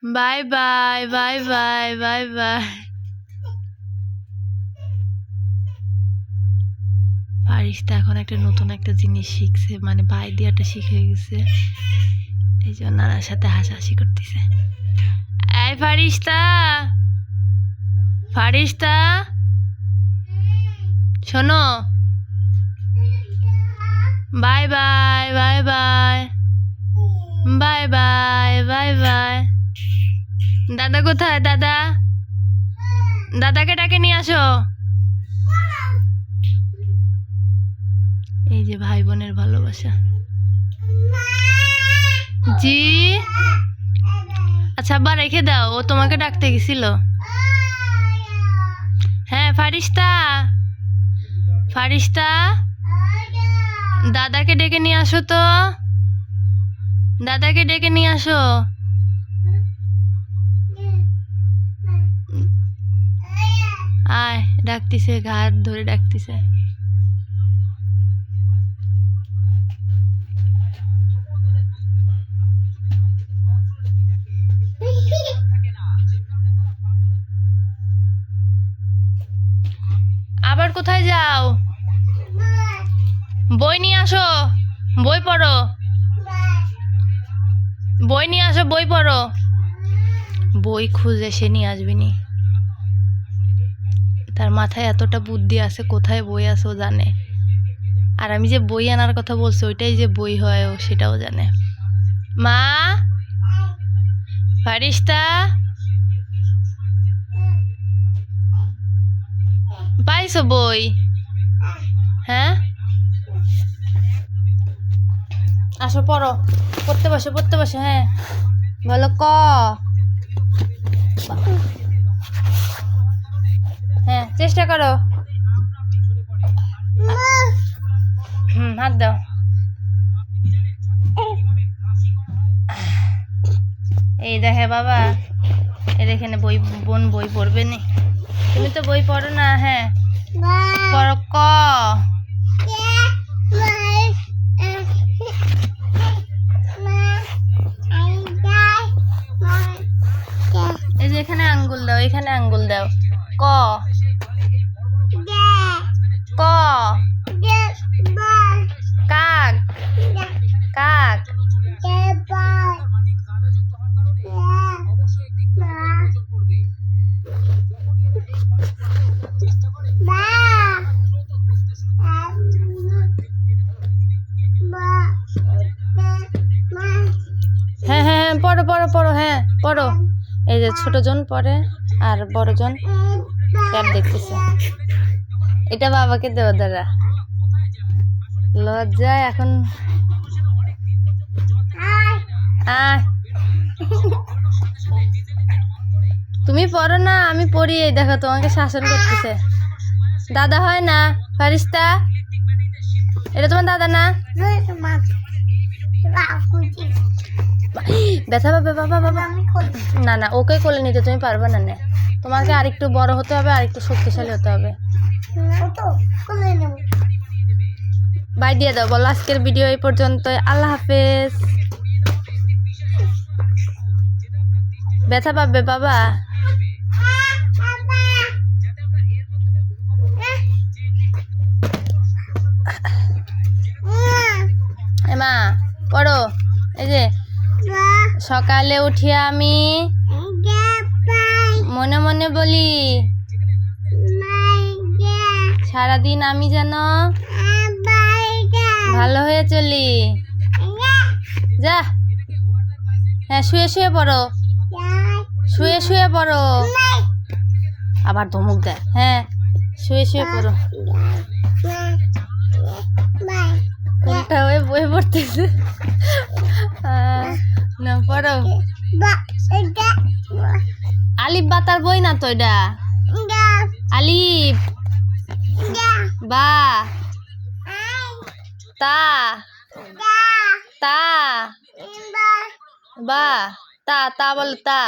By bye bye bye bye bye. ফারিস্তা এখন একটা নতুন একটা জিনিস শিখছে, মানে বাই দিয়াটা শিখে গেছে, এই জন্য নানার সাথে হাসাহাসি করতেছে। এই ফারিস্তা, ফারিস্তা শোনো, by bye bye bye bye bye bye by. দাদা কোথায়? দাদা, দাদাকে ডাকে নিয়ে আসো। এই যে ভাই বোনের ভালোবাসা। জি আচ্ছা, আবার রেখে দাও, ও তোমাকে ডাকতে গেছিল। হ্যাঁ ফারিস্তা, ফারিস্তা দাদাকে ডেকে নিয়ে আসো তো, দাদাকে ডেকে নিয়ে আসো। আয়, ডাকতিছে, ঘাট ধরে ডাকতিছে। আবার কোথায় যাও? বই নিয়ে আসো, বই পড়ো, বই নিয়ে আসো, বই পড়ো। বই খুঁজে সে নিয়ে আসবিনি, তার মাথায় এতটা বুদ্ধি আছে, কোথায় বই আছে ও জানে। আর আমি যে বই আনার কথা বলছি ওইটাই যে বই হয় ও সেটাও জানে। মা, ফারিস্তা পাইছো বই? হ্যাঁ আসো পড়ো, পড়তে বসো, পড়তে বসো। হ্যাঁ বলো ক। হ্যাঁ চেষ্টা করো। হাত দাও। এই দেখে বাবা, এর এখানে বই, বোন বই পড়বে নি, তুমি তো বই পড়ো না। হ্যাঁ পড়ো ক। এই যে এখানে আঙ্গুল দাও, এখানে আঙ্গুল দাও। ক ক। কাক কাক। হ্যাঁ হ্যাঁ হ্যাঁ পড়ো পড়ো পড়ো। হ্যাঁ পড়ো। এই যে ছোটজন পড়ে আর বড়জন ট্যাব দেখতেছে। এটা বাবাকে দেও দাঁড়া, লজ্জায় এখন। তুমি পড়ো না, আমি পড়ি। এই দেখো তোমাকে শাসন করতেছে। দাদা হয় না ফারিস্তা? এটা তোমার দাদা না? ব্যথা পাবে বাবা, বাবা না না, ওকে কোলে নিতে তুমি পারবে না। তোমাকে আরেকটু বড় হতে হবে, আরেকটু শক্তিশালী হতে হবে। বাই দিয়ে দাও, বলো আজকের ভিডিও এই পর্যন্ত, আল্লাহ হাফেজ। ব্যথা পাবে বাবা। মা পড়ো। এই যে সকালে উঠিয়া আমি মনে মনে বলি, সারাদিন আমি যেন ভালো হয়ে চলি। যা, হ্যাঁ শুয়ে শুয়ে পড়ো, শুয়ে শুয়ে পড়ো। আবার ধমক দেয়। হ্যাঁ শুয়ে শুয়ে পড়ো। কোনটা হয়ে বই পড়তেছে না, পড়ো। আলিফ বাতার বই না তো এটা। আলিফ বা তা তা বা তা তা বল তা।